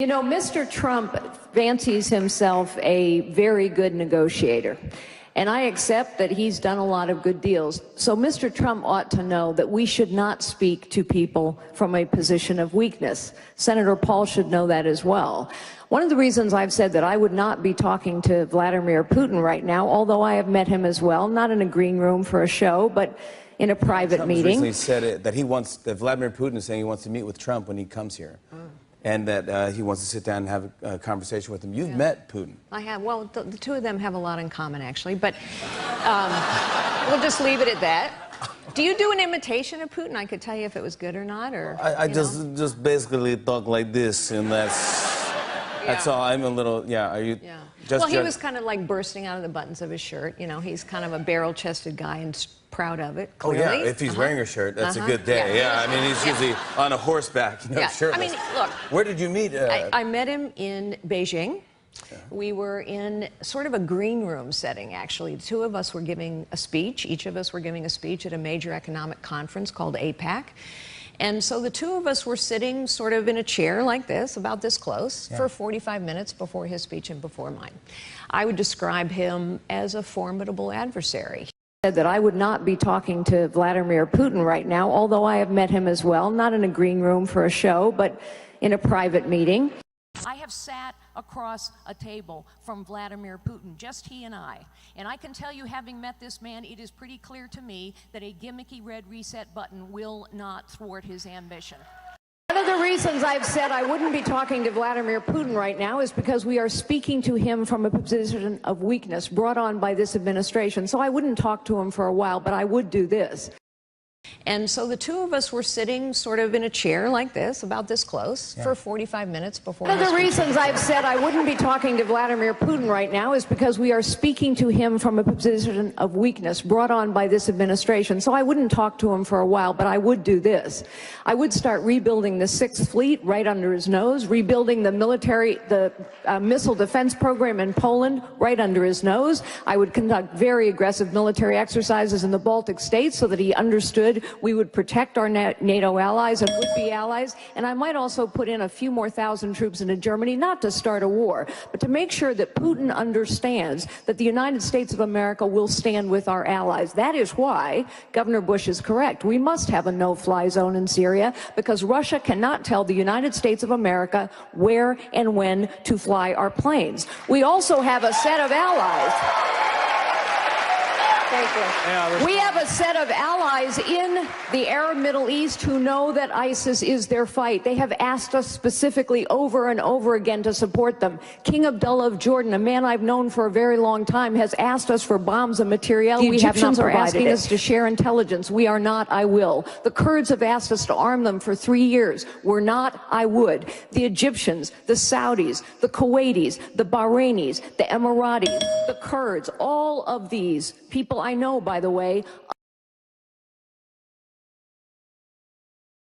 You know, Mr. Trump fancies himself a very good negotiator, and I accept that he's done a lot of good deals. So Mr. Trump ought to know that we should not speak to people from a position of weakness. Senator Paul should know that as well. One of the reasons I've said that I would not be talking to Vladimir Putin right now, although I have met him as well, not in a green room for a show, but in a private Trump meeting. recently said that Vladimir Putin is saying he wants to meet with Trump when he comes here. And that he wants to sit down and have a conversation with him. You've met Putin. I have. Well, the two of them have a lot in common, actually. But we'll just leave it at that. Do you do an imitation of Putin? I could tell you if it was good or not, or I just basically talk like this, and that's all. I'm a little Are you? Yeah. Well, he was kind of like bursting out of the buttons of his shirt. You know, he's kind of a barrel-chested guy and proud of it. Clearly. Oh yeah, if he's wearing a shirt, that's a good day. Yeah, I mean, he's usually on a horseback, shirtless. I mean, look. Where did you meet? I met him in Beijing. Yeah. We were in sort of a green room setting, actually. The two of us were giving a speech. Each of us were giving a speech at a major economic conference called APEC. And so the two of us were sitting sort of in a chair like this, about this close, for 45 minutes before his speech and before mine. I would describe him as a formidable adversary. Said that I would not be talking to Vladimir Putin right now, although I have met him as well, not in a green room for a show, but in a private meeting. I have sat across a table from Vladimir Putin, just he and I can tell you, having met this man, it is pretty clear to me that a gimmicky red reset button will not thwart his ambition. One of the reasons I've said I wouldn't be talking to Vladimir Putin right now is because we are speaking to him from a position of weakness brought on by this administration. So I wouldn't talk to him for a while, but I would do this. And so the two of us were sitting sort of in a chair like this, about this close, for 45 minutes before. One of the reasons I've said I wouldn't be talking to Vladimir Putin right now is because we are speaking to him from a position of weakness brought on by this administration. So I wouldn't talk to him for a while, but I would do this. I would start rebuilding the Sixth Fleet right under his nose, rebuilding the missile defense program in Poland right under his nose. I would conduct very aggressive military exercises in the Baltic states so that he understood we would protect our NATO allies and would-be allies, and I might also put in a few more thousand troops into Germany, not to start a war, but to make sure that Putin understands that the United States of America will stand with our allies. That is why Governor Bush is correct. We must have a no-fly zone in Syria, because Russia cannot tell the United States of America where and when to fly our planes. We also have a set of allies. We have a set of allies in the Arab Middle East who know that ISIS is their fight. They have asked us specifically over and over again to support them. King Abdullah of Jordan, a man I've known for a very long time, has asked us for bombs and materiel. The Egyptians are asking us to share intelligence. We are not, I will. The Kurds have asked us to arm them for 3 years. We're not, I would. The Egyptians, the Saudis, the Kuwaitis, the Bahrainis, the Emiratis, the Kurds, all of these people I know, by the way,